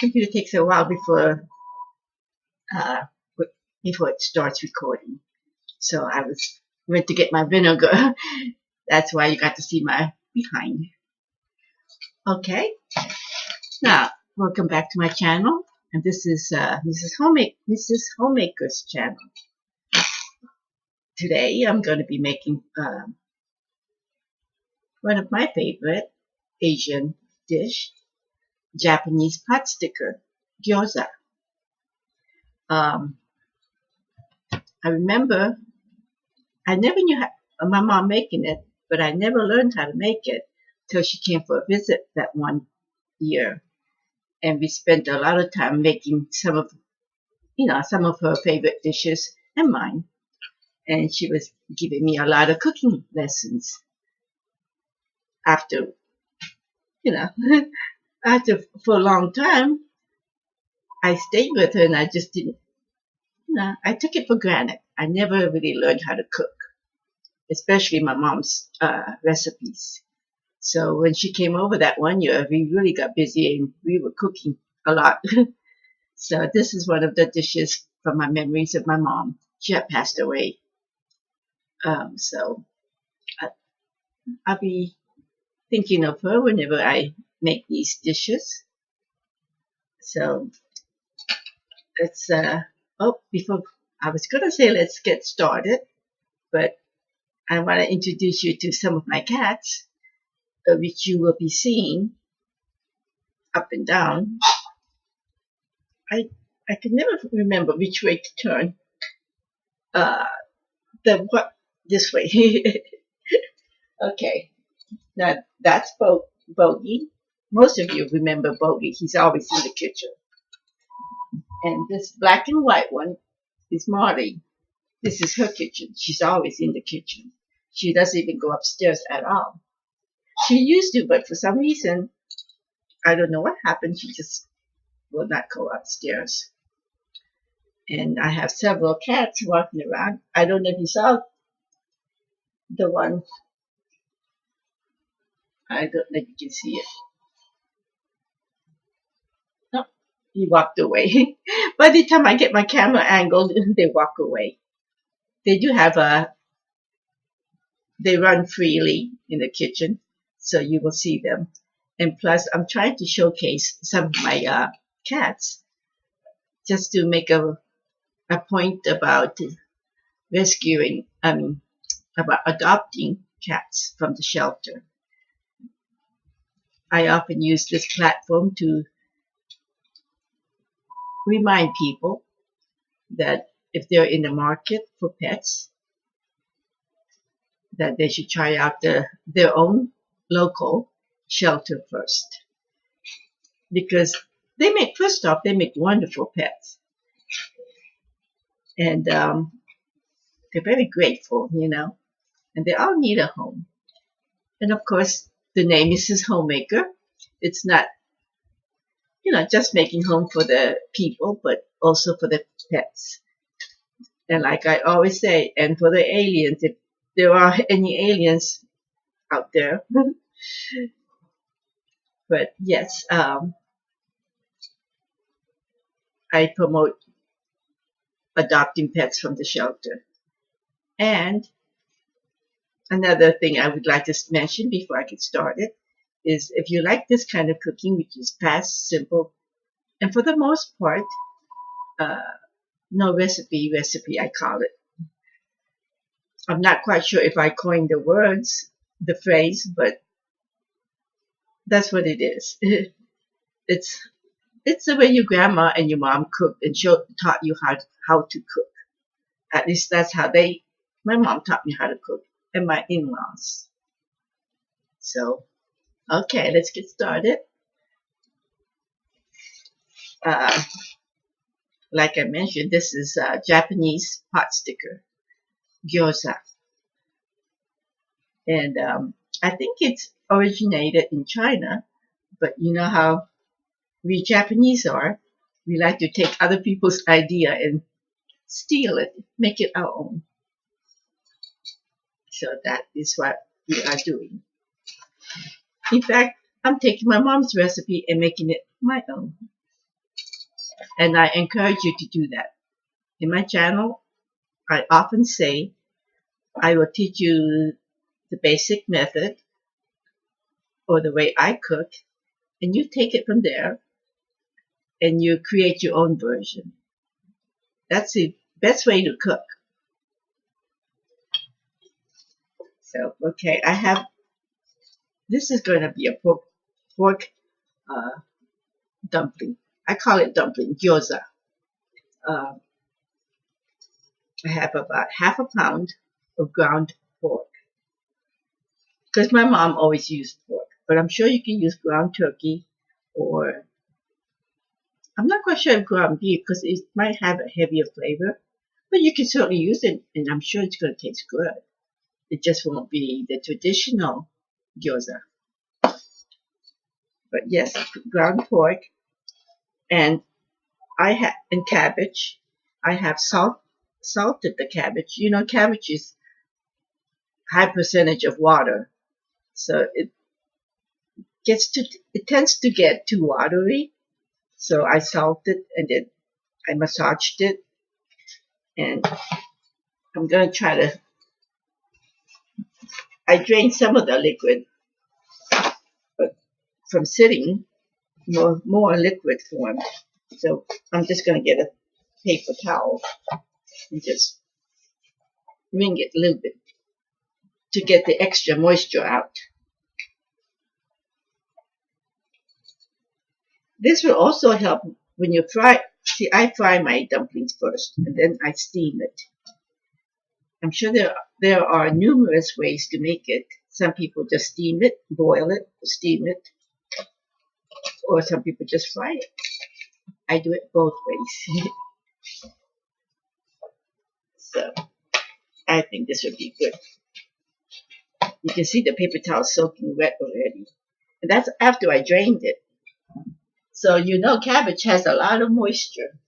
computer takes a while uh, before it starts recording. So I went to get my vinegar. That's why you got to see my behind. Okay, now welcome back to my channel, and this is Mrs. Homemaker's channel. Today I'm going to be making one of my favorite Asian dish, Japanese pot sticker, Gyoza. I remember I never knew my mom making it, but I never learned how to make it till she came for a visit that one year, and we spent a lot of time making some of her favorite dishes and mine. And she was giving me a lot of cooking lessons. After for a long time, I stayed with her, and I just didn't. I took it for granted. I never really learned how to cook, especially my mom's recipes. So when she came over that one year, we really got busy and we were cooking a lot. So this is one of the dishes from my memories of my mom. She had passed away. So I'll be thinking of her whenever I make these dishes. So let's, before I was going to say let's get started, but I want to introduce you to some of my cats, which you will be seeing up and down. I can never remember which way to turn. This way. Okay. Now that's Bogey. Most of you remember Bogey. He's always in the kitchen. And this black and white one is Marty. This is her kitchen. She's always in the kitchen. She doesn't even go upstairs at all. She used to, but for some reason, I don't know what happened. She just will not go upstairs. And I have several cats walking around. I don't know if you saw the one. I don't know if you can see it. No, he walked away. By the time I get my camera angled, they walk away. They do have they run freely in the kitchen, so you will see them. And plus, I'm trying to showcase some of my cats, just to make a point about about adopting cats from the shelter. I often use this platform to remind people that if they're in the market for pets, that they should try out their own local shelter first. Because first off, they make wonderful pets. And they're very grateful, and they all need a home. And of course, the name is Homemaker. It's not, just making home for the people, but also for the pets. And like I always say, and for the aliens, if there are any aliens out there. But yes, I promote adopting pets from the shelter. And another thing I would like to mention before I get started is if you like this kind of cooking, which is fast, simple, and for the most part, no recipe, I call it. I'm not quite sure if I coined the phrase, but that's what it is. It's the way your grandma and your mom cooked and taught you how to cook. At least that's how my mom taught me how to cook, and my in-laws. So, okay, let's get started. Like I mentioned, this is Japanese pot sticker, Gyoza. And I think it's originated in China, but you know how we Japanese are. We like to take other people's idea and steal it, make it our own. So that is what we are doing. In fact, I'm taking my mom's recipe and making it my own. And I encourage you to do that. In my channel, I often say I will teach you the basic method or the way I cook, and you take it from there and you create your own version. That's the best way to cook. So, okay, I have, this is going to be a pork uh, dumpling. I call it dumpling, gyoza. Uh, I have about half a pound of ground pork. Because my mom always used pork, but I'm sure you can use ground turkey, or I'm not quite sure if ground beef because it might have a heavier flavor, but you can certainly use it, and I'm sure it's going to taste good. It just won't be the traditional gyoza. But yes, ground pork, and and cabbage. I have salted the cabbage. You know, cabbage is high percentage of water, so it tends to get too watery. So I salted and then I massaged it, and I'm gonna try to. I drained some of the liquid, but from sitting, more liquid form. So I'm just gonna get a paper towel and just wring it a little bit to get the extra moisture out. This will also help when you fry. See, I fry my dumplings first, and then I steam it. I'm sure there are numerous ways to make it. Some people just steam it, boil it, steam it, or some people just fry it. I do it both ways. So I think this would be good. You can see the paper towel soaking wet already. And that's after I drained it. So you know cabbage has a lot of moisture.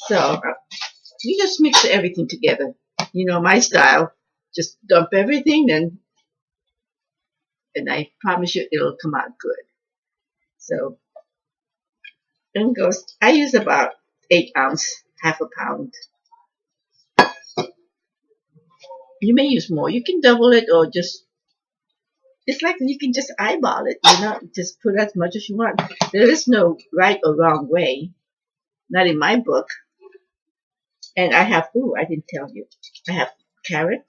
So you just mix everything together. You know my style. Just dump everything and I promise you it'll come out good. So and goes. I use about 8 ounce, half a pound. You may use more. You can double it or just. It's like you can just eyeball it. You know, just put as much as you want. There is no right or wrong way. Not in my book. And I have. Ooh, I didn't tell you. I have carrot.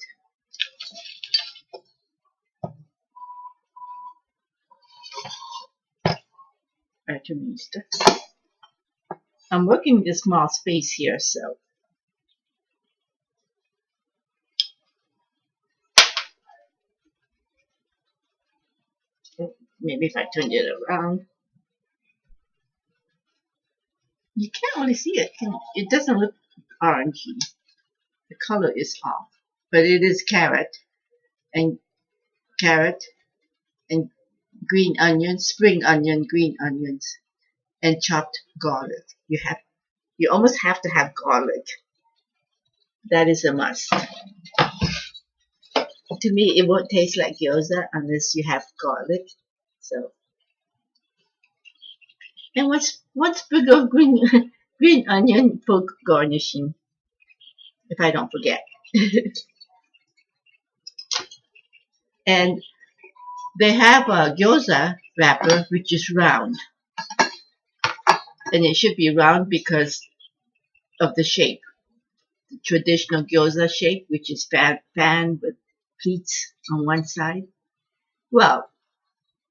I'm working with a small space here, so maybe if I turn it around, you can't really see it. It doesn't look orangey. The color is off, but it is and carrot and green onions, spring onion, green onions, and chopped garlic. You almost have to have garlic. That is a must. To me, it won't taste like gyoza unless you have garlic. So, and one sprig of green onion for garnishing, if I don't forget. And they have a gyoza wrapper which is round, and it should be round because of the shape, the traditional gyoza shape, which is fan with pleats on one side. Well,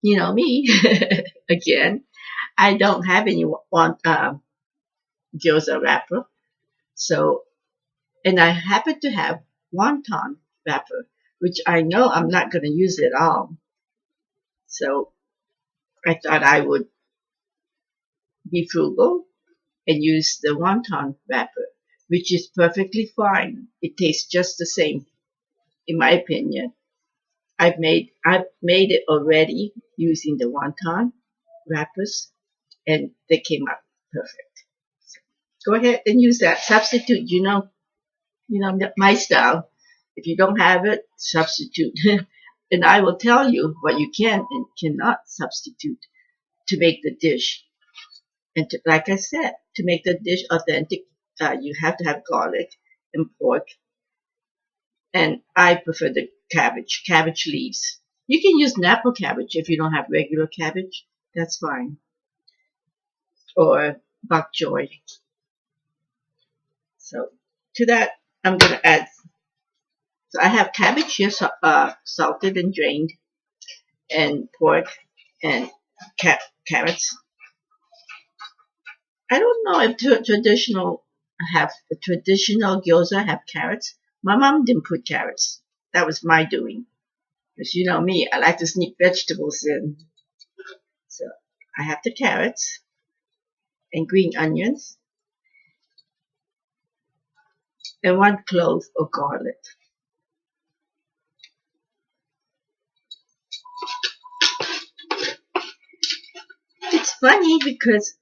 you know me again. I don't have any gyoza wrapper, so and I happen to have wonton wrapper, which I know I'm not going to use at all. So I thought I would be frugal and use the wonton wrapper, which is perfectly fine. It tastes just the same, in my opinion. I've made it already using the wonton wrappers, and they came out perfect. So go ahead and use that. Substitute. You know my style. If you don't have it, substitute. And I will tell you what you can and cannot substitute to make the dish. And like I said, to make the dish authentic, you have to have garlic and pork. And I prefer the cabbage leaves. You can use Napa cabbage if you don't have regular cabbage. That's fine. Or bok choy. So to that, I'm going to add. So I have cabbage here, salted and drained, and pork and carrots. I don't know if traditional gyoza have carrots. My mom didn't put carrots. That was my doing. Because you know me, I like to sneak vegetables in. So I have the carrots and green onions and 1 clove of garlic. It's funny because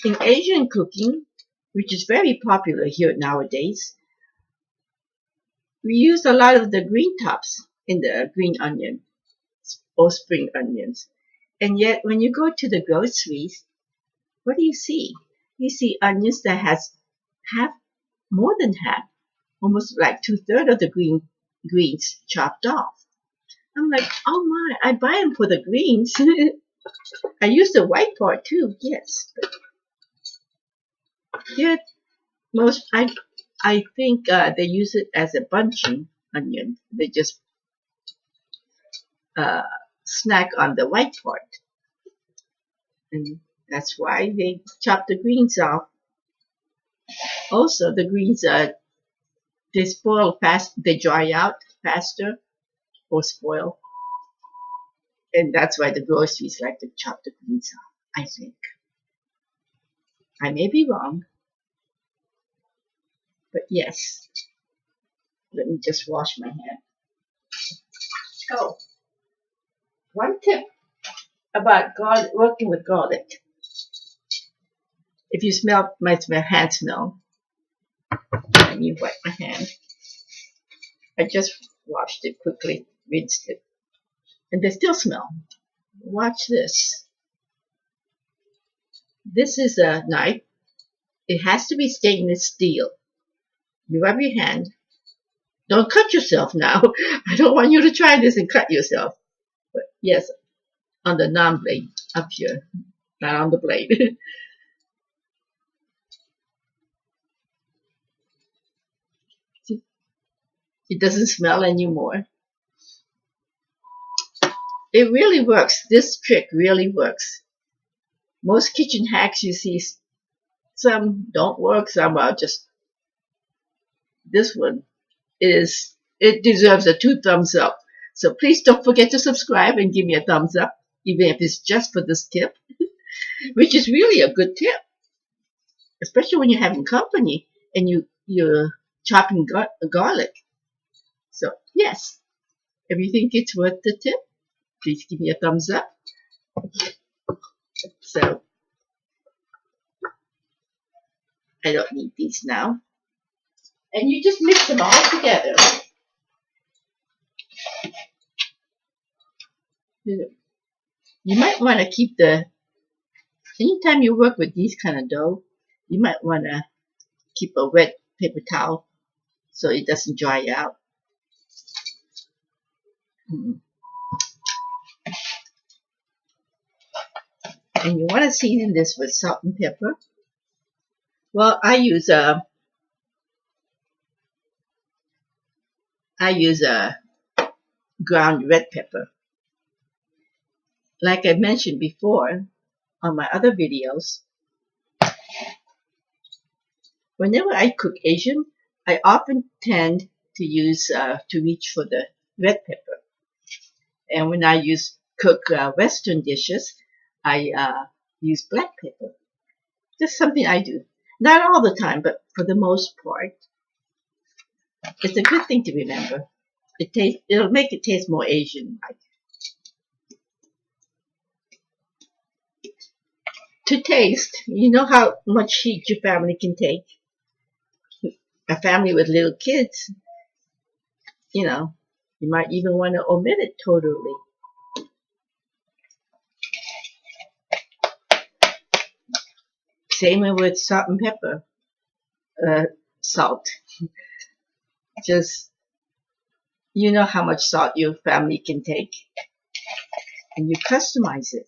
in Asian cooking, which is very popular here nowadays, we use a lot of the green tops in the green onion or spring onions. And yet when you go to the groceries, what do you see? You see onions that has half, more than half, almost like 2/3 of the greens chopped off. I'm like, oh my, I buy them for the greens. I use the white part too, yes. But yet most I think they use it as a bunching onion. They just uh, snack on the white part, and that's why they chop the greens off. Also, the greens they spoil fast. They dry out faster or spoil, and that's why the groceries like to chop the greens off. I think I may be wrong, but yes. Let me just wash my hand. Oh, one tip about garlic, working with garlic. If you smell my hand smell, let me wipe my hand. I just washed it quickly, rinsed it, and they still smell. Watch this. This is a knife. It has to be stainless steel. You rub your hand. Don't cut yourself now. I don't want you to try this and cut yourself. But yes, on the non-blade up here, not on the blade. See, it doesn't smell anymore. It really works. This trick really works. Most kitchen hacks you see, some don't work, some are just, this one it deserves a 2 thumbs up. So please don't forget to subscribe and give me a thumbs up, even if it's just for this tip, which is really a good tip, especially when you're having company and you're chopping garlic. So yes, if you think it's worth the tip, please give me a thumbs up. So I don't need these now. And you just mix them all together. You might want to keep anytime you work with these kind of dough, you might want to keep a wet paper towel so it doesn't dry out. And you want to season this with salt and pepper. Well, I use a ground red pepper. Like I mentioned before on my other videos, whenever I cook Asian, I often tend to use to reach for the red pepper. And when I cook Western dishes, I use black pepper. Just something I do. Not all the time, but for the most part. It's a good thing to remember. It'll make it taste more Asian-like. To taste, you know how much heat your family can take. A family with little kids, you You might even want to omit it totally. Same with salt and pepper. Salt. Just, you know how much salt your family can take, and you customize it.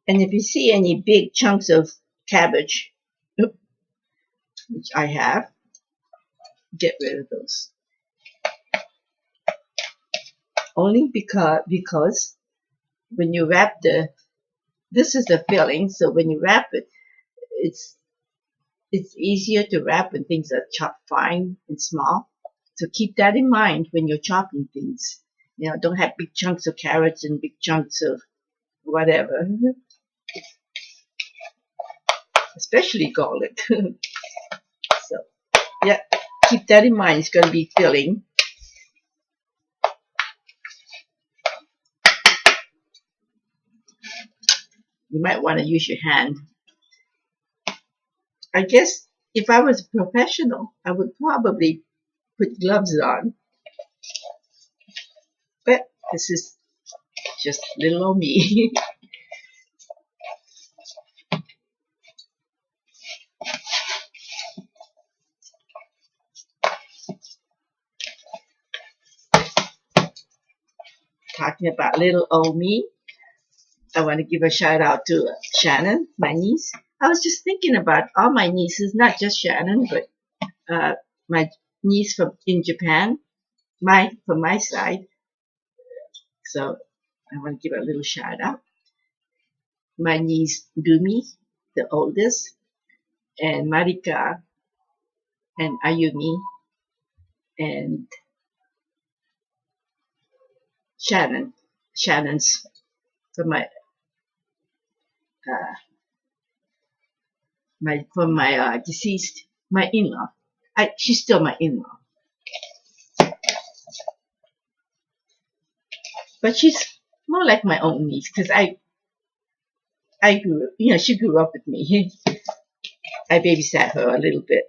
And if you see any big chunks of cabbage, which I have, get rid of those. Only because when you wrap this is the filling, so when you wrap it, it's easier to wrap when things are chopped fine and small. So keep that in mind when you're chopping things. You know, don't have big chunks of carrots and big chunks of whatever, especially garlic. So, yeah, keep that in mind. It's going to be filling. You might want to use your hand. I guess if I was a professional, I would probably put gloves on. But this is just little old me. Talking about little old me, I want to give a shout out to Shannon, my niece. I was just thinking about all my nieces, not just Shannon, but my niece in Japan, from my side. So I want to give a little shout out. My niece Gumi, the oldest, and Marika and Ayumi and Shannon. Shannon's from uh, my deceased, my in-law. She's still my in-law, but she's more like my own niece because I grew, she grew up with me. I babysat her a little bit.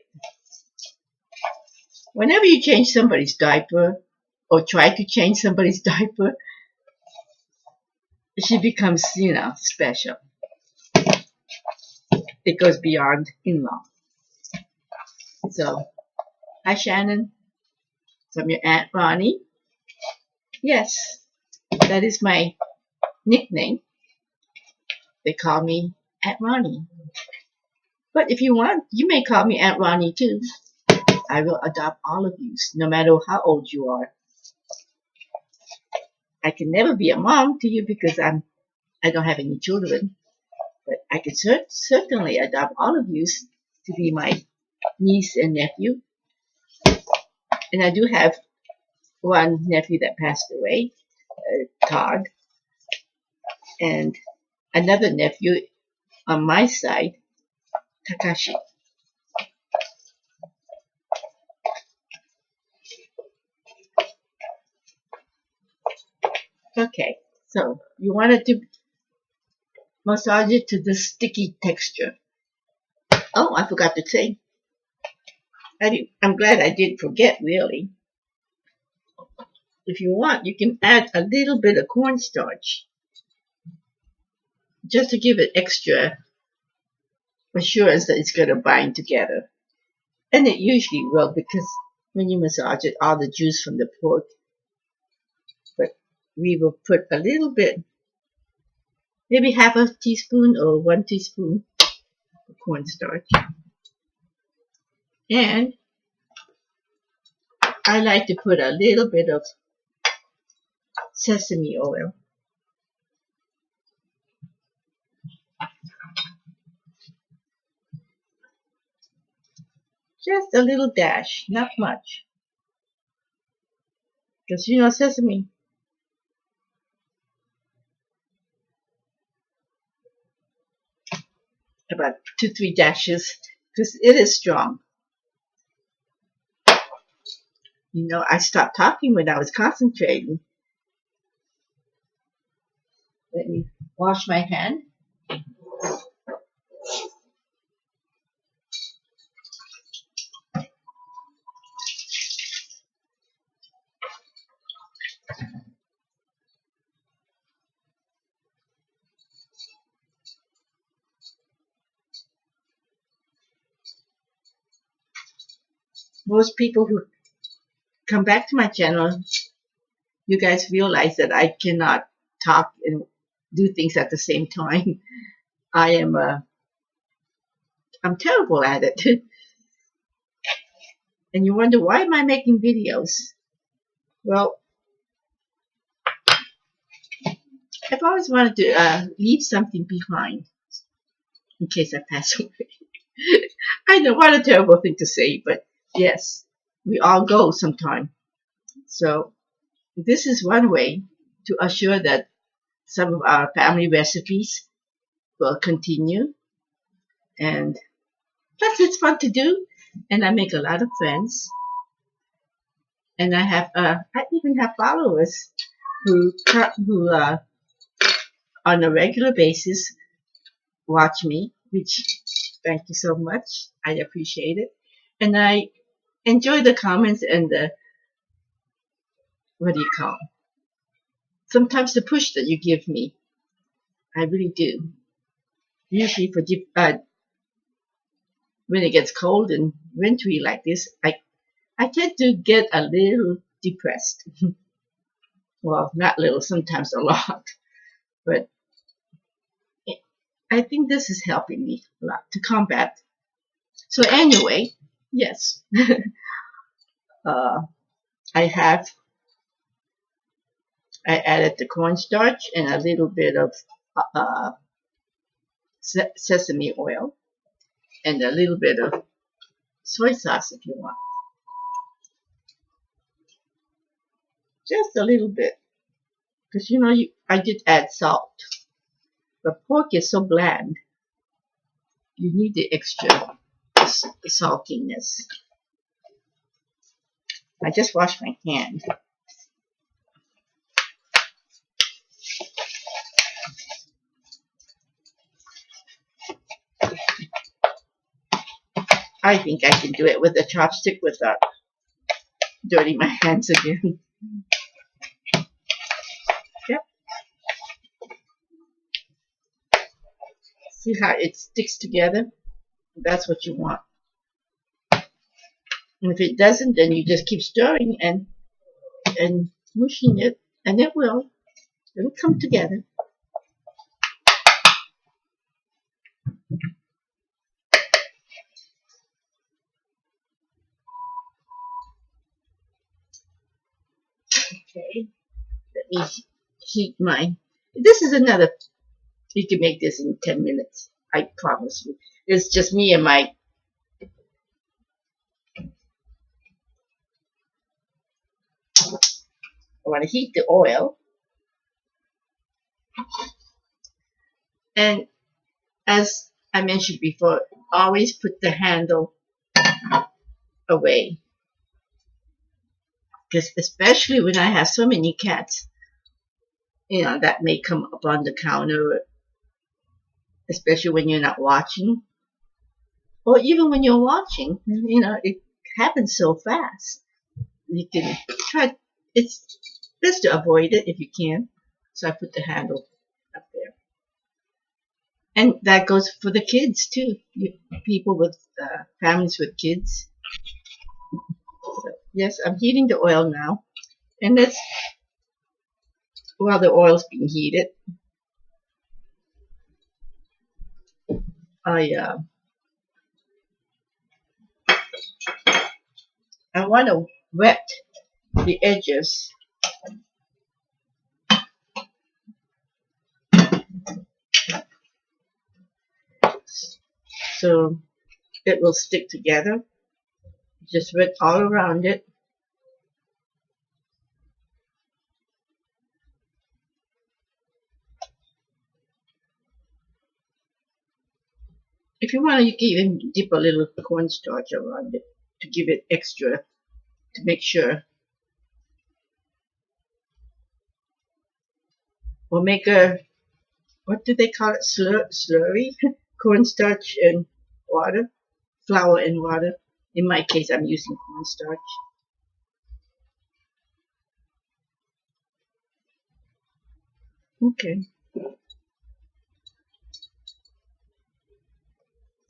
Whenever you change somebody's diaper or try to change somebody's diaper, she becomes, special. It goes beyond in-law. So, hi Shannon, from your Aunt Ronnie. Yes, that is my nickname. They call me Aunt Ronnie. But if you want, you may call me Aunt Ronnie too. I will adopt all of you, no matter how old you are. I can never be a mom to you because I don't have any children. But I can certainly adopt all of you to be my niece and nephew. And I do have one nephew that passed away, Todd, and another nephew on my side, Takashi. Okay, so you wanted to massage it to this sticky texture. Oh, I forgot to say. I'm glad I didn't forget, really. If you want, you can add a little bit of cornstarch just to give it extra assurance that it's going to bind together. And it usually will because when you massage it, all the juice from the pork. But we will put a little bit, maybe half a teaspoon or 1 teaspoon of cornstarch. And I like to put a little bit of sesame oil. Just a little dash, not much. Because sesame, about 2-3 dashes, because it is strong. I stopped talking when I was concentrating. Let me wash my hand. most people who come back to my channel, you guys realize that I cannot talk and do things at the same time. I am I'm terrible at it. And you wonder, why am I making videos? Well, I've always wanted to leave something behind in case I pass away. I know, what a terrible thing to say, but yes, we all go sometime. So this is one way to assure that some of our family recipes will continue. And plus, it's fun to do. And I make a lot of friends. And I even have followers who on a regular basis watch me, which thank you so much. I appreciate it. And I enjoy the comments and the, what do you call it? Sometimes the push that you give me. I really do. Usually for when it gets cold and wintry like this, I tend to get a little depressed. Well, not little, sometimes a lot. But I think this is helping me a lot to combat. So anyway, yes, uh, I added the cornstarch and a little bit of uh, sesame oil and a little bit of soy sauce if you want. Just a little bit. Because you know, I did add salt. But pork is so bland. You need the extra saltiness. I just washed my hand. I think I can do it with a chopstick without dirtying my hands again. Yep. See how it sticks together? That's what you want. And if it doesn't, then you just keep stirring and mushing it, and it'll come together. Okay, let me heat mine. This is another, you can make this in 10 minutes. I promise you. It's just me and my, I want to heat the oil. And as I mentioned before, always put the handle away. Because especially when I have so many cats, you know, that may come up on the counter, especially when you're not watching. Or even when you're watching, you know, it happens so fast. You can try, it's best to avoid it if you can. So I put the handle up there. And that goes for the kids too. People with families with kids. So, yes, I'm heating the oil now. And that's while the oil's being heated. I want to wet the edges. So it will stick together. Just wet all around it. If you want, you can even dip a little cornstarch around it to give it extra, to make sure. Or make a, what do they call it? Slurry? Cornstarch and water. Flour and water. In my case, I'm using cornstarch. Okay.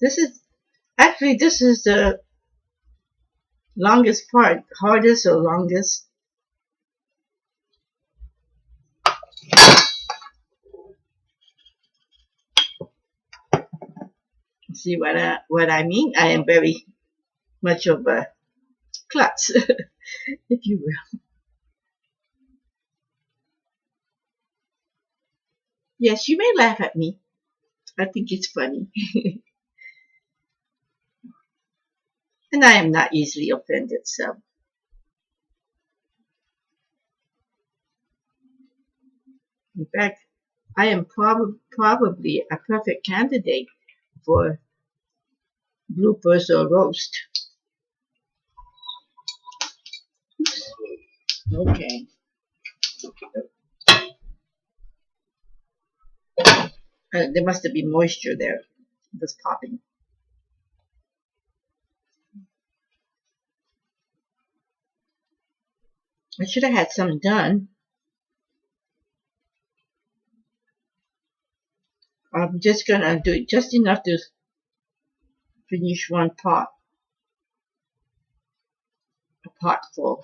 This is the Longest part, hardest or longest? See what I mean? I am very much of a klutz, if you will. Yes, you may laugh at me. I think it's funny. And I am not easily offended, so. In fact, I am probably a perfect candidate for bloopers or roast. Okay. There must have been moisture there. It was popping. I should have had some done. I'm just gonna do it just enough to finish one pot, a pot full.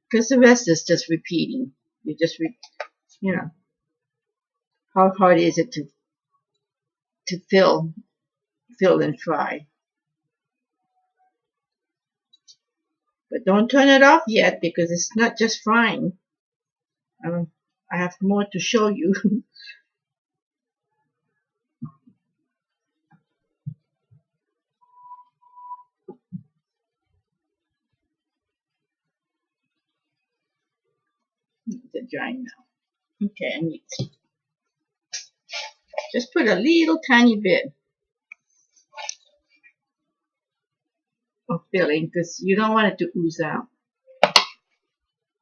Because the rest is just repeating. You just, you know, how hard is it to fill and fry? But don't turn it off yet because it's not just frying. I have more to show you. They're drying now. Okay, I need to just put a little tiny bit of filling because you don't want it to ooze out.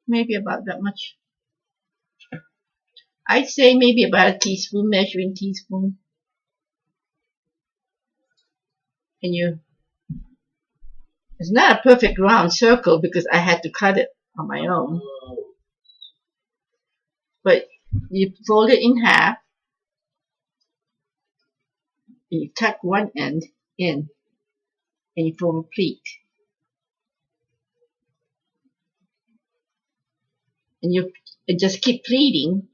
Maybe about that much. I'd say maybe about a teaspoon, measuring teaspoon. And it's not a perfect round circle because I had to cut it on my own. But you fold it in half. And you tuck one end in and you form a pleat. And you just keep pleating.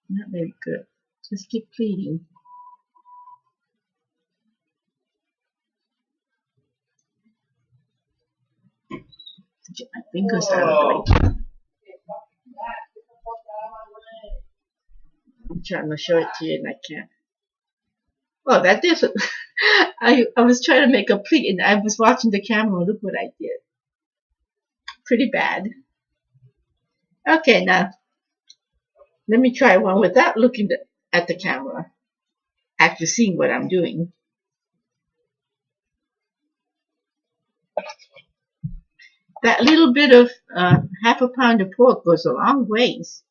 Not very good. Just keep pleating. Get my fingers out of the way. I'm trying to show it to you and I can't. Well, that is. I was trying to make a pleat and I was watching the camera. Look what I did. Pretty bad. Okay, now let me try one without looking at the camera. After seeing what I'm doing. That little bit of half a pound of pork goes a long ways.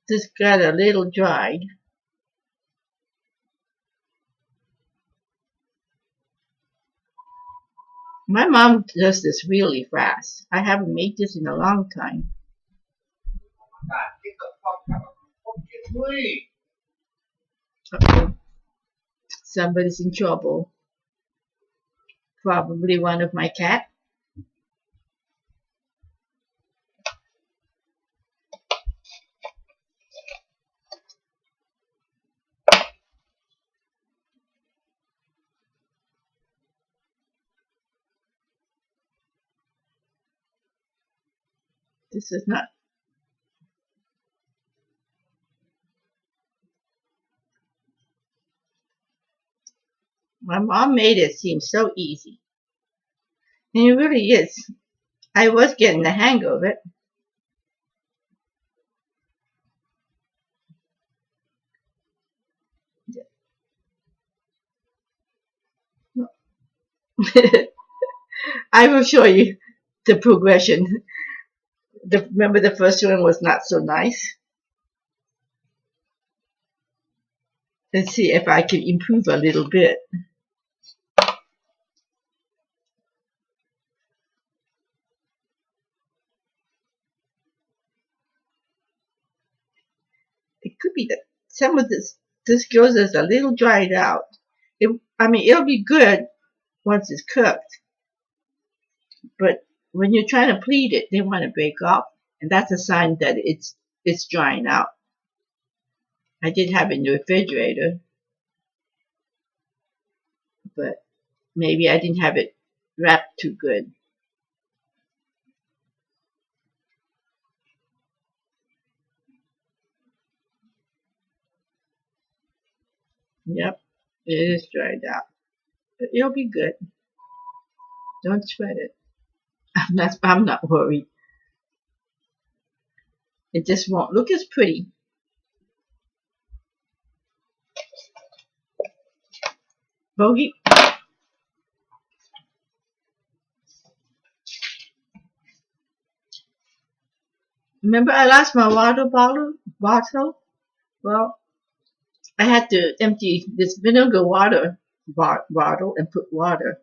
Just got a little dried. My mom does this really fast. I haven't made this in a long time. Uh-oh. Somebody's in trouble. Probably one of my cats. This is not. My mom made it seem so easy. And it really is. I was getting the hang of it. I will show you the progression. Remember the first one was not so nice. Let's see if I can improve a little bit. could be that some of this gyoza is a little dried out. It'll be good once it's cooked, but when you're trying to pleat it, they want to break off, and that's a sign that it's drying out. I did have it in the refrigerator, but maybe I didn't have it wrapped too good. Yep, it is dried out, but it'll be good. Don't sweat it. I'm not worried. It just won't look as pretty. Bogey, remember I lost my water bottle? Well, I had to empty this vinegar water bottle and put water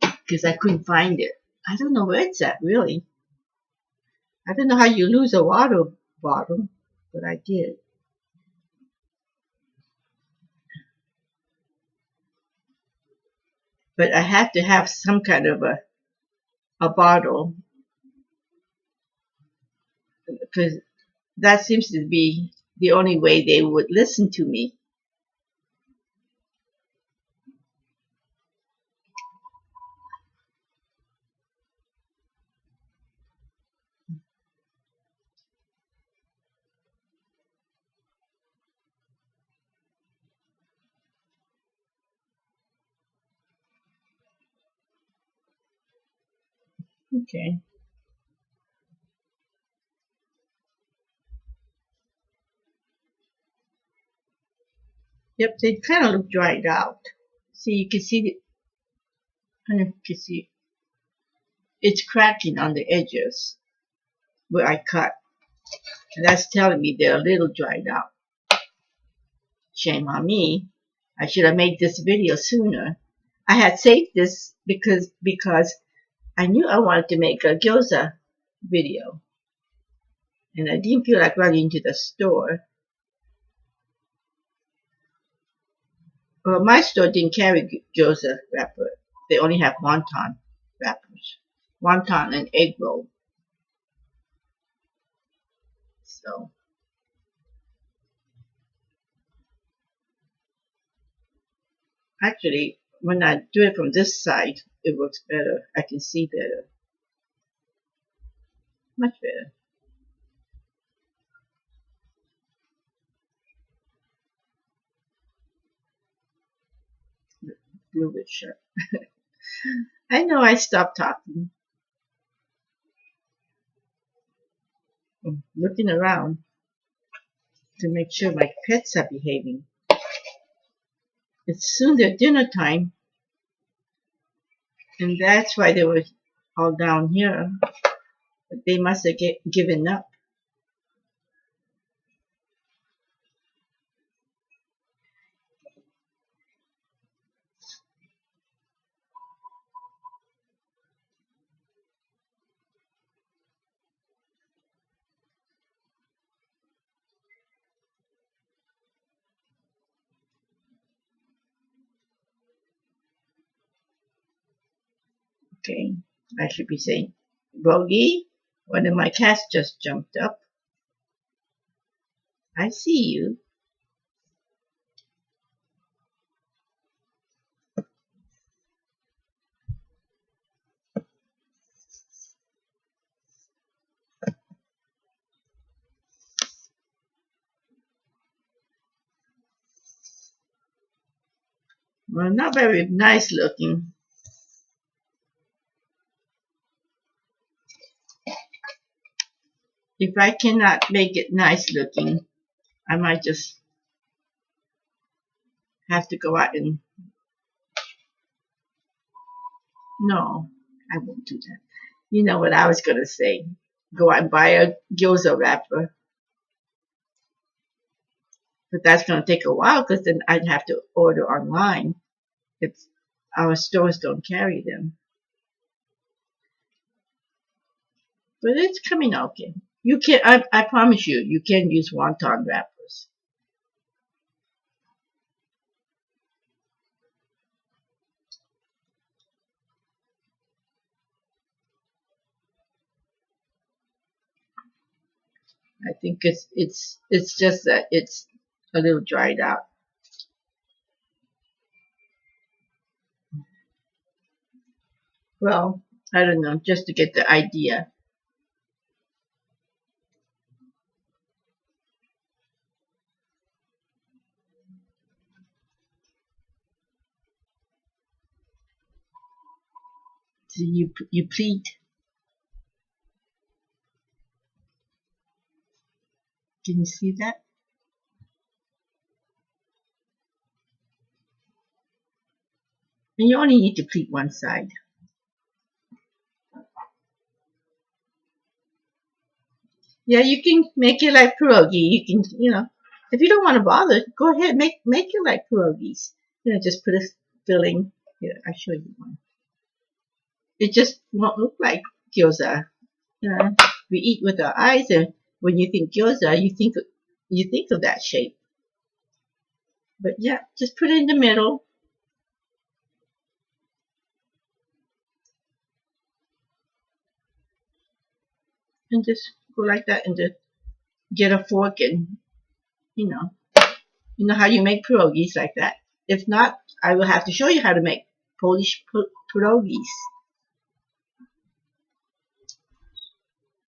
because I couldn't find it. I don't know where it's at, really. I don't know how you lose a water bottle, but I did. But I had to have some kind of a bottle because that seems to be the only way they would listen to me. Okay. Yep, they kind of look dried out. See, you can see I don't know if you can see it's cracking on the edges where I cut. And that's telling me they're a little dried out. Shame on me. I should have made this video sooner. I had saved this because I knew I wanted to make a gyoza video. And I didn't feel like running to the store. Well, my store didn't carry gyoza wrapper. They only have wonton wrappers. Wonton and egg roll. So, actually, when I do it from this side, it works better. I can see better. Much better. A little bit sharp. I know I stopped talking. I'm looking around to make sure my pets are behaving. It's soon their dinner time, and that's why they were all down here. But they must have given up. Okay, I should be saying, Bogey, one of my cats just jumped up. I see you. Well, not very nice looking. If I cannot make it nice looking, I might just have to go out and... No, I won't do that. You know what I was going to say. Go out and buy a gyoza wrapper. But that's going to take a while because then I'd have to order online if our stores don't carry them. But it's coming okay. You can, I promise you, you can use wonton wrapper. I think it's just that it's a little dried out. Well, I don't know, just to get the idea. So you pleat, can you see that? And you only need to pleat one side. Yeah, you can make it like pierogi. You can, if you don't want to bother, go ahead make it like pierogies. Just put a filling. Here, I'll show you one. It just won't look like gyoza. We eat with our eyes, and when you think gyoza, you think of that shape. But yeah, just put it in the middle. And just go like that, and just get a fork, and you know, how you make pierogies like that. If not, I will have to show you how to make Polish pierogies.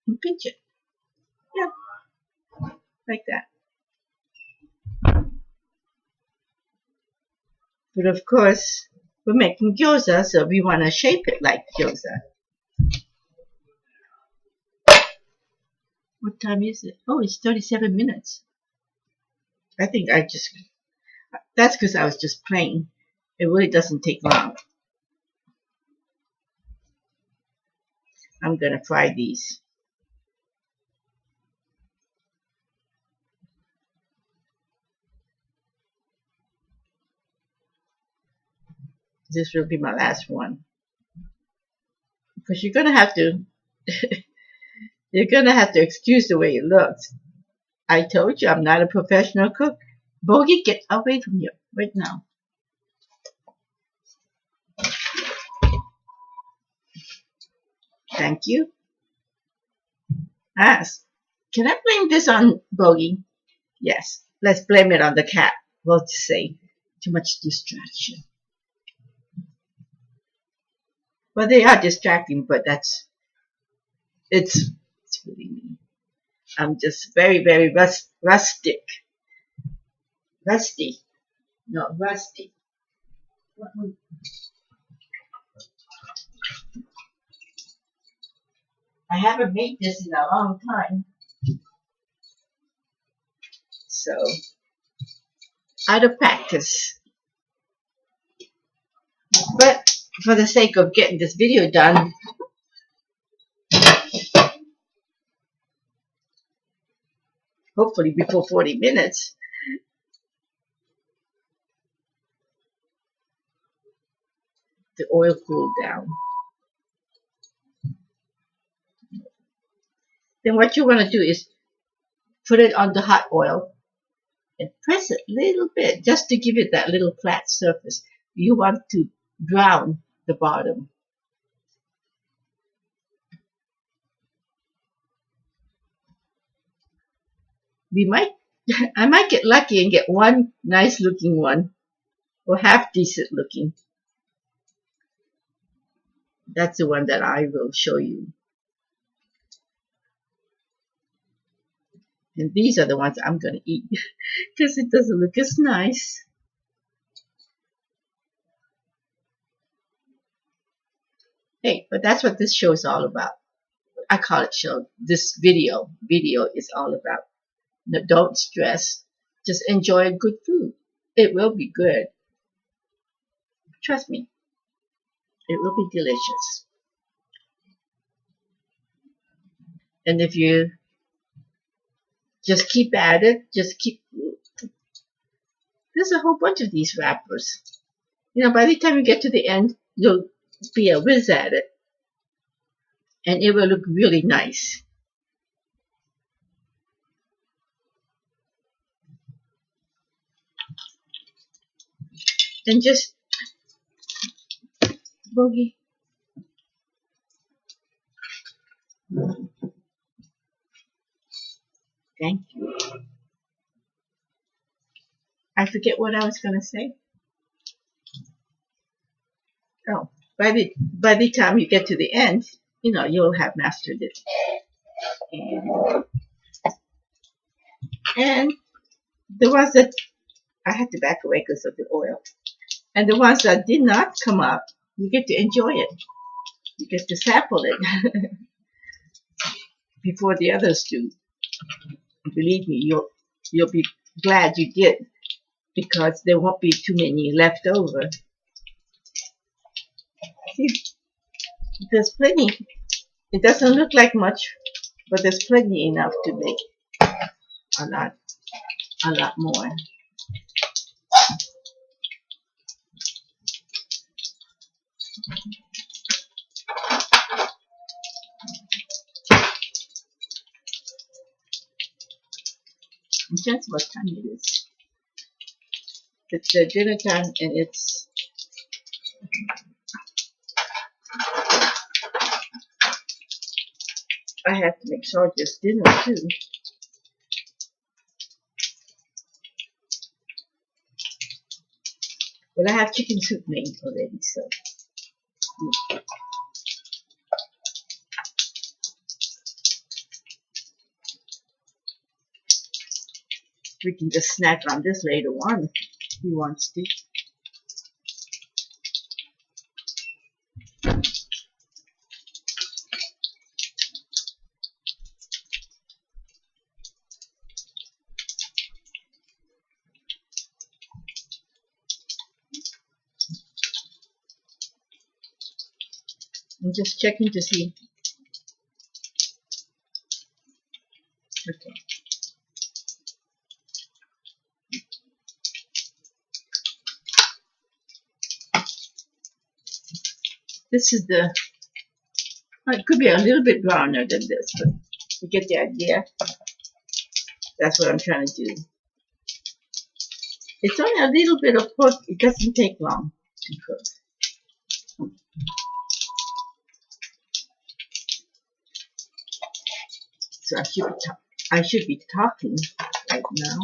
And pinch it, yeah, like that. But of course, we're making gyoza, so we want to shape it like gyoza. What time is it? Oh, it's 37 minutes. I think that's because I was just playing. It really doesn't take long. I'm going to fry these. This will be my last one. Because you're going to have to, you're going to have to excuse the way it looks. I told you I'm not a professional cook. Bogey, get away from you right now. Thank you. Ask. Can I blame this on Bogey? Yes. Let's blame it on the cat. Well, to say, too much distraction. Well, they are distracting, but it's really me. I'm just very, very rustic. Rusty. No, rusty. I haven't made this in a long time. So, out of practice. But for the sake of getting this video done, hopefully before 40 minutes, the oil cooled down. Then what you want to do is put it on the hot oil and press it a little bit just to give it that little flat surface. You want to brown the bottom. I might get lucky and get one nice looking one or half decent looking. That's the one that I will show you. And these are the ones I'm going to eat because it doesn't look as nice. Hey, but that's what this show is all about. I call it show. This video is all about. No, don't stress. Just enjoy good food. It will be good. Trust me. It will be delicious. And if you just keep at it, there's a whole bunch of these wrappers. By the time you get to the end, you'll be a whiz at it. And it will look really nice. And just, Bogey. Thank you. I forget what I was going to say. Oh, by the time you get to the end, you'll have mastered it. And the ones that I had to back away because of the oil, and the ones that did not come up, you get to enjoy it. You get to sample it before the others do. Believe me, you'll be glad you did, because there won't be too many left over. See, there's plenty. It doesn't look like much, but there's plenty enough to make a lot more. And that's what time it is. It's dinner time, and I have to make sure it's dinner too. But I have chicken soup made already, so we can just snack on this later on if he wants to. I'm just checking to see. Okay. This is it could be a little bit browner than this, but you get the idea. That's what I'm trying to do. It's only a little bit of pork. It doesn't take long to cook. So I should be talking right now.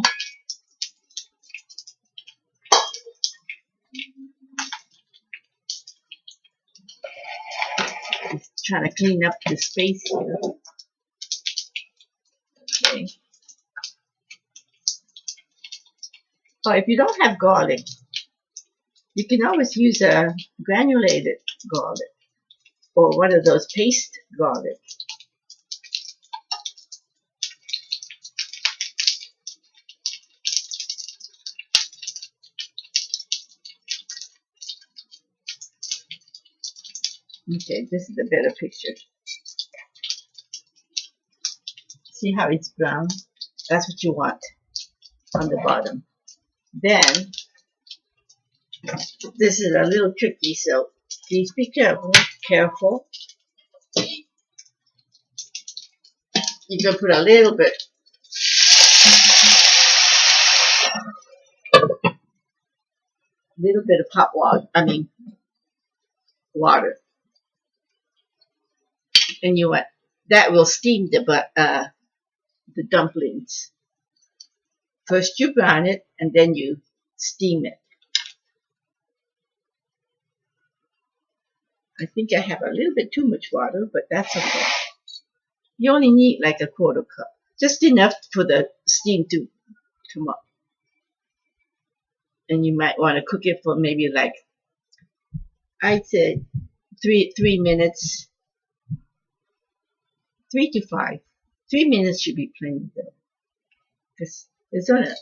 Just trying to clean up the space here. Okay. Oh, if you don't have garlic, you can always use a granulated garlic or one of those paste garlic. Okay, this is a better picture. See how it's brown? That's what you want on the bottom. Then, this is a little tricky, so please be careful. You can put a little bit of hot water, water. And that will steam the dumplings. First you brown it, and then you steam it. I think I have a little bit too much water, but that's okay. You only need like a quarter cup. Just enough for the steam to come up. And you might want to cook it for maybe like, I'd say 3 minutes. 3 to 5. 3 minutes should be plenty though. Because it's a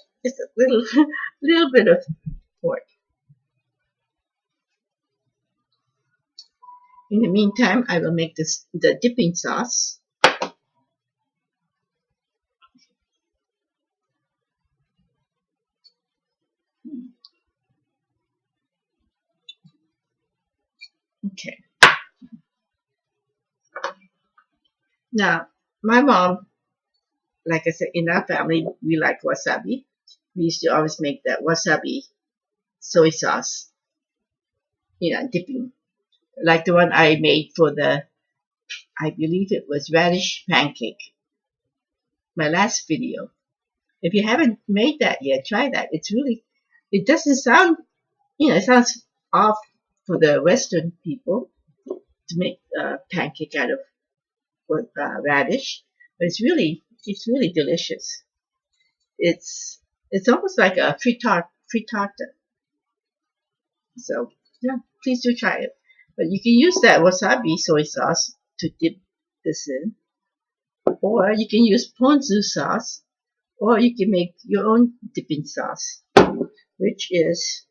little bit of pork. In the meantime, I will make the dipping sauce. Okay. Now, my mom, like I said, in our family, we like wasabi. We used to always make that wasabi soy sauce, dipping. Like the one I made for I believe it was radish pancake. my last video. If you haven't made that yet, try that. It doesn't sound, it sounds off for the Western people to make pancake out of radish, but it's really delicious. It's almost like a frittata. So yeah, please do try it. But you can use that wasabi soy sauce to dip this in, or you can use ponzu sauce, or you can make your own dipping sauce, which is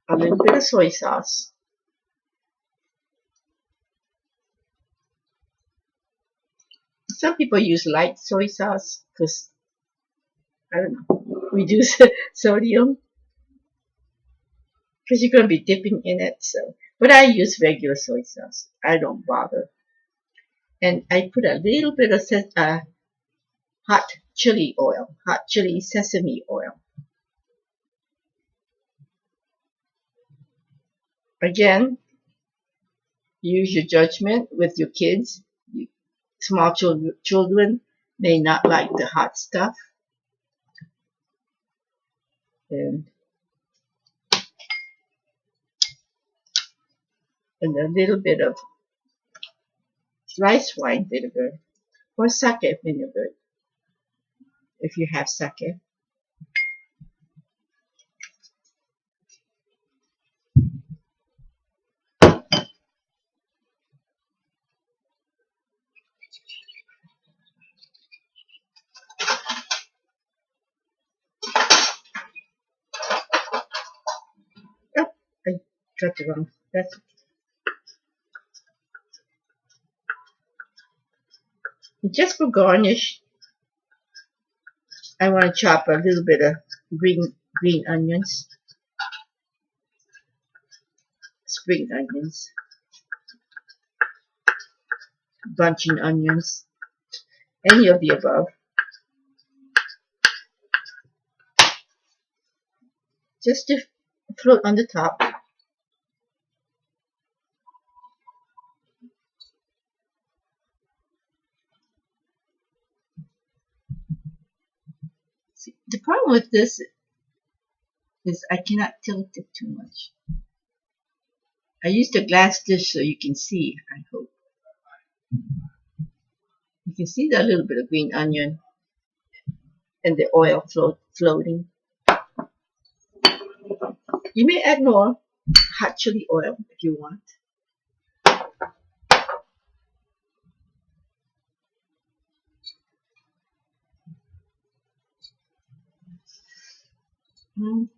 a little bit of soy sauce, some people use light soy sauce because, I don't know, reduce sodium because you're going to be dipping in it. So, but I use regular soy sauce. I don't bother. And I put a little bit of hot chili oil, hot chili sesame oil. Again, use your judgment with your kids. Small children may not like the hot stuff. And a little bit of rice wine vinegar or sake vinegar if you have sake. Oh, I got the wrong. That's just for garnish. I want to chop a little bit of green onions, spring onions, bunching onions, any of the above. Just to float on the top. See, the problem with this is I cannot tilt it too much. I used a glass dish so you can see, I hope. You can see that little bit of green onion and the oil floating. You may add more hot chili oil if you want. I'm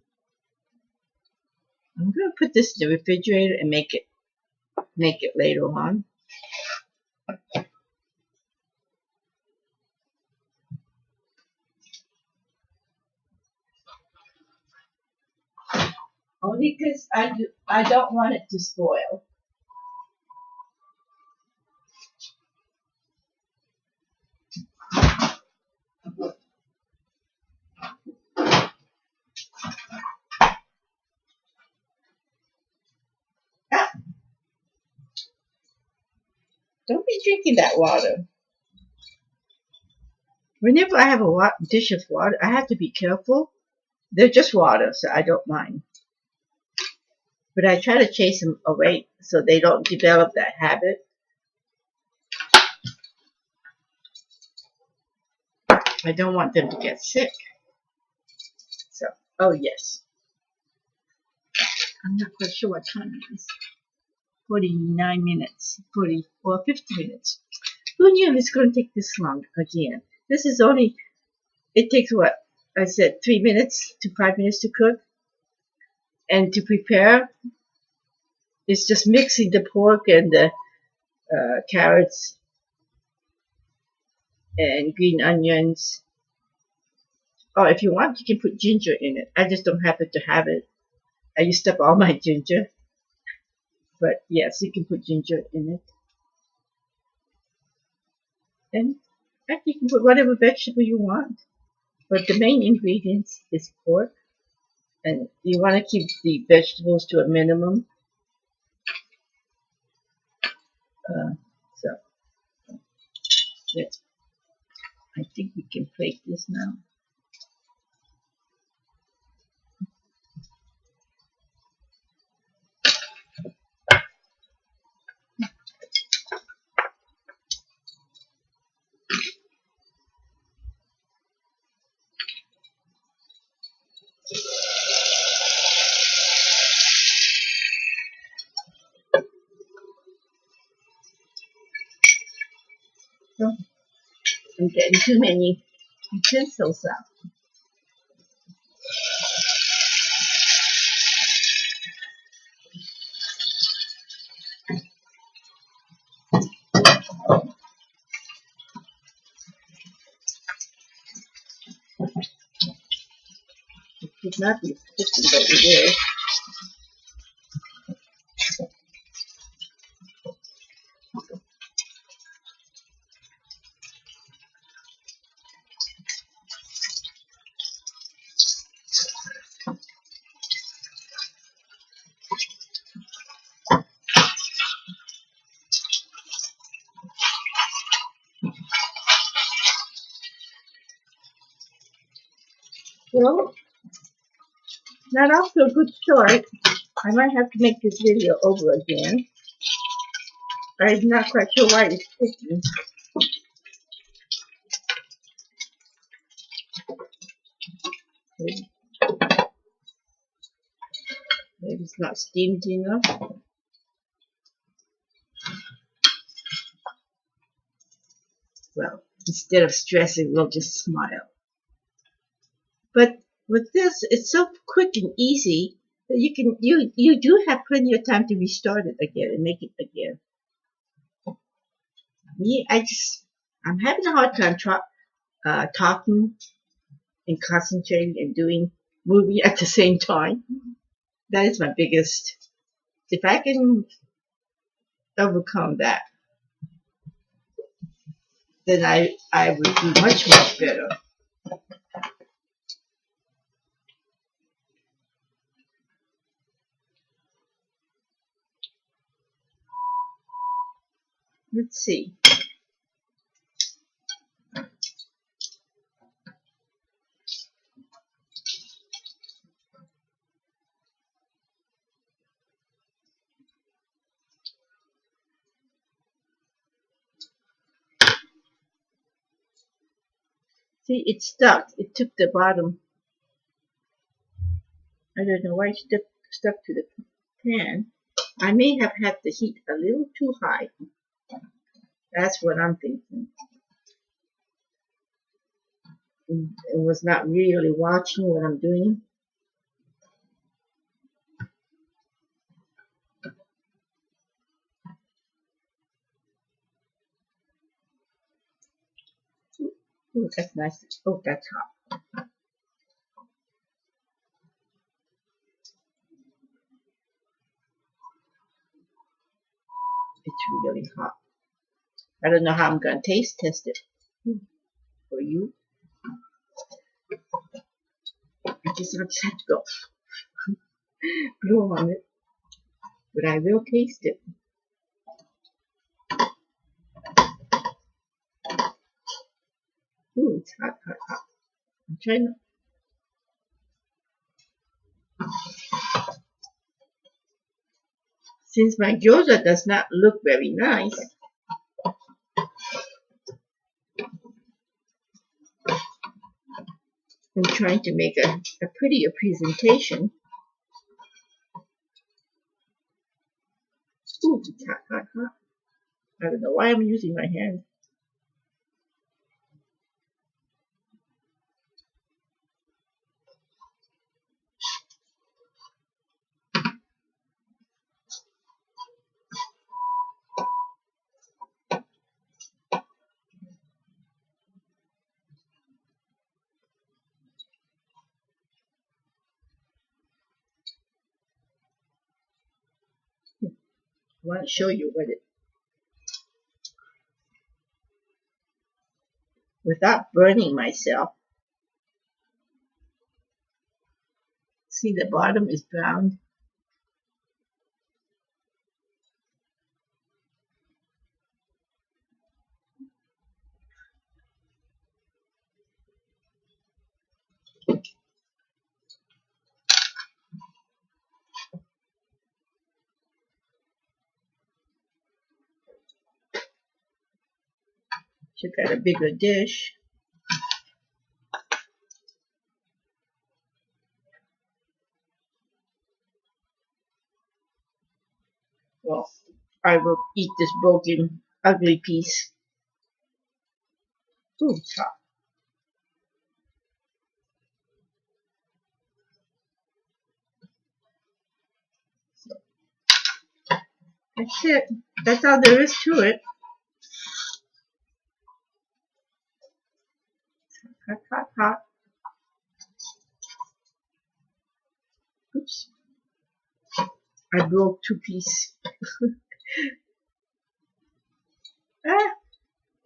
going to put this in the refrigerator and make it later on. Only because I don't want it to spoil. Ah, don't be drinking that water. Whenever I have a dish of water, I have to be careful. They're just water, so I don't mind. But I try to chase them away so they don't develop that habit. I don't want them to get sick. So, oh yes. I'm not quite sure what time it is. 49 minutes, 40 or 50 minutes. Who knew it's going to take this long again? This is only, it takes what? I said 3 minutes to 5 minutes to cook. And to prepare, it's just mixing the pork and the carrots and green onions. Oh, if you want, you can put ginger in it. I just don't happen to have it. I used up all my ginger. But yes, you can put ginger in it. And actually, you can put whatever vegetable you want. But the main ingredients is pork. And you want to keep the vegetables to a minimum. So, yes. I think we can plate this now. So I'm getting too many utensils out. It should not be sticking, but it is. Well, not off to a good start. I might have to make this video over again. I'm not quite sure why it's sticking. Maybe it's not steamed enough. Well, instead of stressing, we'll just smile. But with this, it's so quick and easy that you do have plenty of time to restart it again and make it again. Me, I'm having a hard time talking and concentrating and moving at the same time. That is my biggest. If I can overcome that, then I would do much better. Let's see. See, it stuck. It took the bottom. I don't know why it stuck to the pan. I may have had the heat a little too high. That's what I'm thinking. And was not really watching what I'm doing. Ooh, that's nice. Oh, that's hot. It's really hot. I don't know how I'm going to taste test it for you. I just have to go blow on it, but I will taste it. Ooh, it's hot, hot, hot. I'm trying to. Since my gyoza does not look very nice, I'm trying to make a prettier presentation. Ooh, it's hot, hot, hot. I don't know why I'm using my hand. I want to show you without burning myself. See, the bottom is browned. She got a bigger dish. Well, I will eat this broken, ugly piece. Ooh, it's hot. So that's it. That's all there is to it. Hot, hot, hot. Oops. I broke two pieces. Ah,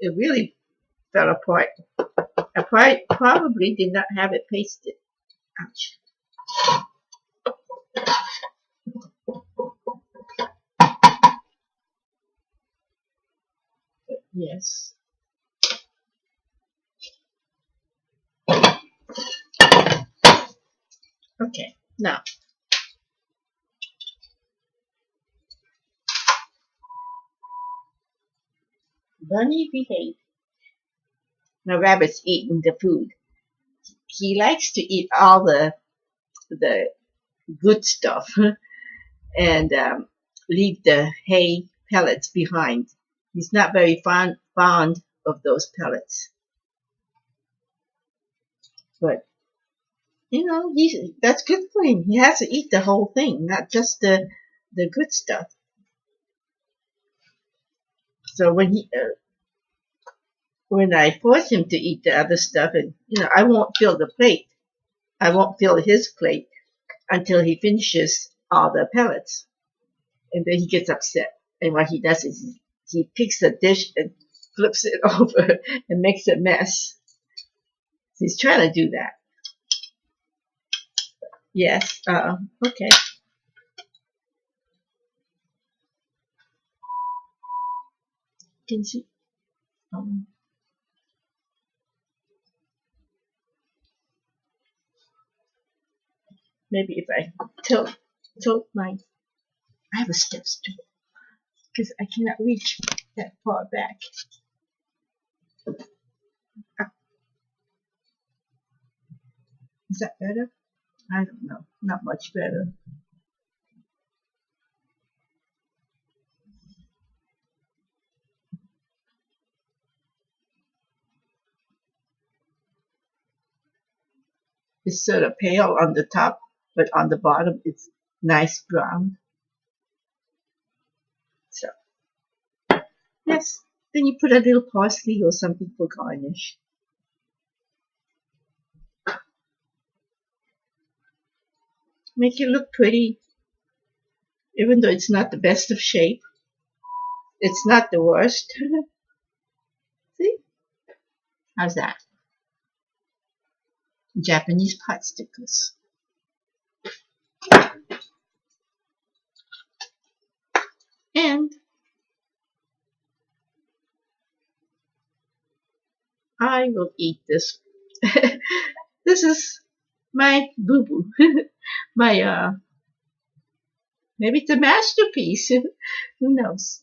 it really fell apart. I probably did not have it pasted. Ouch. Yes. Okay. Now, Bunny behave. Now, Rabbit's eating the food. He likes to eat all the good stuff and leave the hay pellets behind. He's not very fond of those pellets, but that's good for him. He has to eat the whole thing, not just the good stuff. So when I force him to eat the other stuff, and I won't fill the plate. I won't fill his plate until he finishes all the pellets, and then he gets upset. And what he does is he picks a dish and flips it over and makes a mess. He's trying to do that. Yes. Okay. Can you see? Maybe if I tilt my, I have a step stool because I cannot reach that far back. Is that better? I don't know. Not much better. It's sort of pale on the top, but on the bottom it's nice brown. So, yes. Then you put a little parsley or something for garnish. Make it look pretty, even though it's not the best of shape. It's not the worst. See? How's that? Japanese Potstickers. And I will eat this. This is my boo-boo. My, maybe it's a masterpiece. Who knows?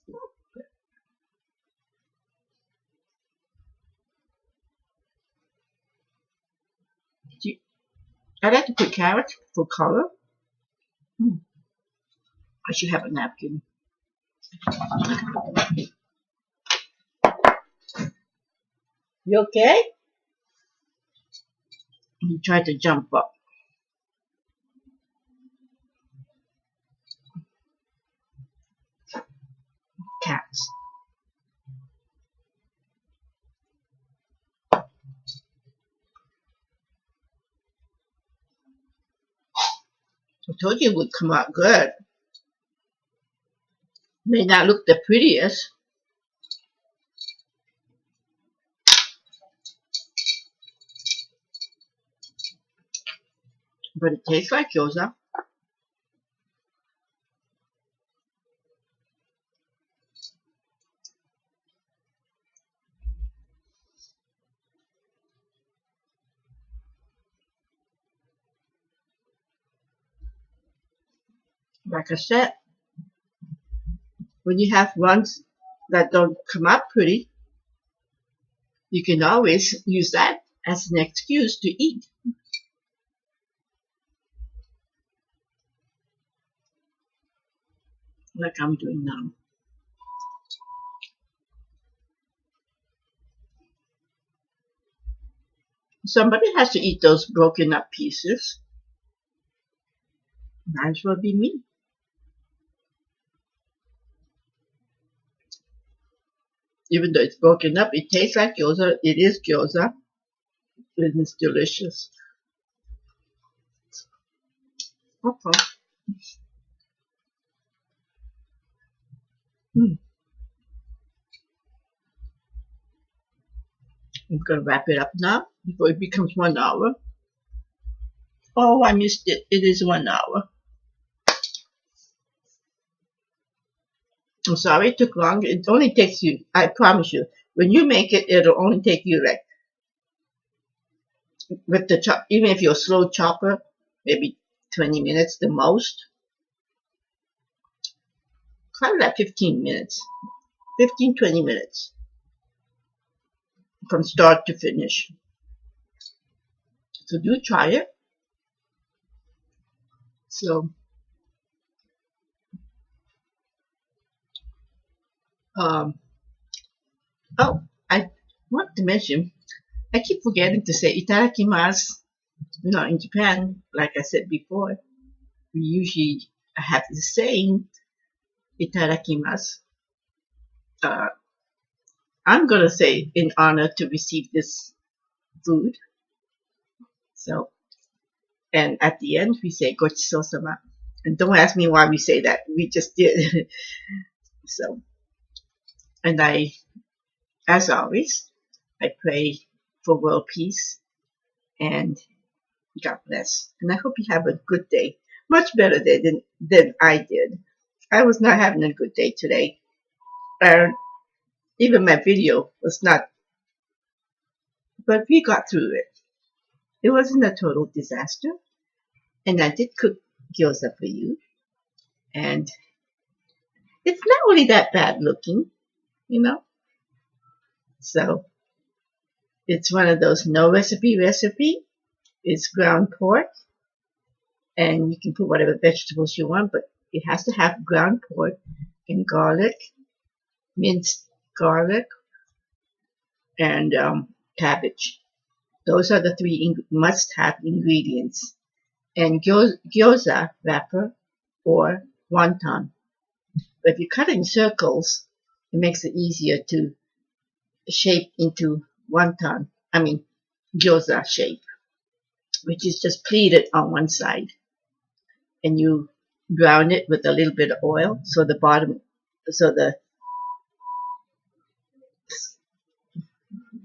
I like to put carrots for color. I should have a napkin. You okay? He tried to jump up. Cats. I told you it would come out good. May not look the prettiest. But it tastes like gyoza. Like I said, when you have ones that don't come out pretty, You can always use that as an excuse to eat, like I'm doing now. Somebody has to eat those broken up pieces. Might as well be me. Even though it's broken up, it tastes like gyoza. It is gyoza. It is delicious. Okay. Hmm. I'm gonna wrap it up now before it becomes 1 hour. Oh, I missed it. It is 1 hour. I'm sorry it took long. It only takes you, I promise you, when you make it, it'll only take you like, with the chop, even if you're a slow chopper, maybe 20 minutes the most. Probably like 15 minutes. 15, 20 minutes from start to finish. So do try it. So, um, oh, I want to mention, I keep forgetting to say itadakimasu. You know, in Japan, like I said before, we usually have the saying itadakimasu. Uh, I'm gonna say in honor to receive this food. So, and at the end we say gochisousama. And don't ask me why we say that. We just did. So, and I, as always, I pray for world peace and God bless. And I hope you have a good day. Much better day than I did. I was not having a good day today. And even my video was not, but we got through it. It wasn't a total disaster. And I did cook gyoza for you. And it's not really that bad looking, you know. So it's one of those no recipe. It's ground pork, and you can put whatever vegetables you want, but it has to have ground pork and garlic, minced garlic, and cabbage. Those are the three must-have ingredients. And gyoza wrapper or wonton. But if you cut it in circles, it makes it easier to shape into wonton. I mean, gyoza shape, which is just pleated on one side. And you brown it with a little bit of oil, so the bottom, so the,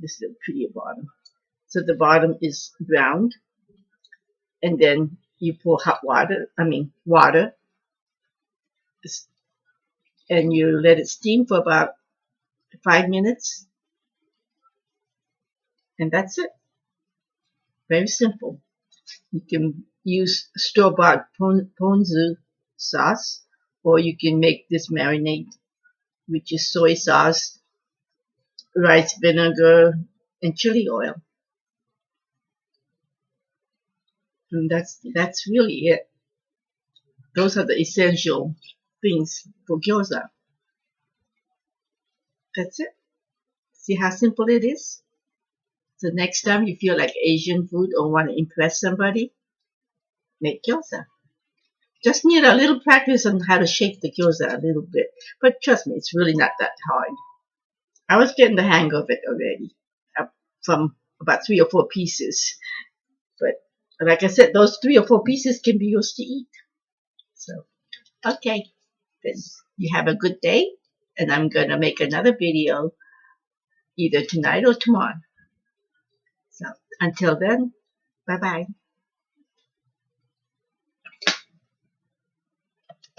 this is a prettier bottom. So the bottom is browned, and then you pour hot water, water, and you let it steam for about 5 minutes, and that's it. Very simple. You can use store-bought ponzu sauce, or you can make this marinade, which is soy sauce, rice vinegar, and chili oil. And that's really it. Those are the essential things for gyoza. That's it. See how simple it is? So next time you feel like Asian food or want to impress somebody, make gyoza. Just need a little practice on how to shake the gyoza a little bit. But trust me, it's really not that hard. I was getting the hang of it already from about 3 or 4 pieces. But like I said, those 3 or 4 pieces can be yours to eat. So, okay. Then you have a good day. And I'm going to make another video either tonight or tomorrow. So until then, bye-bye.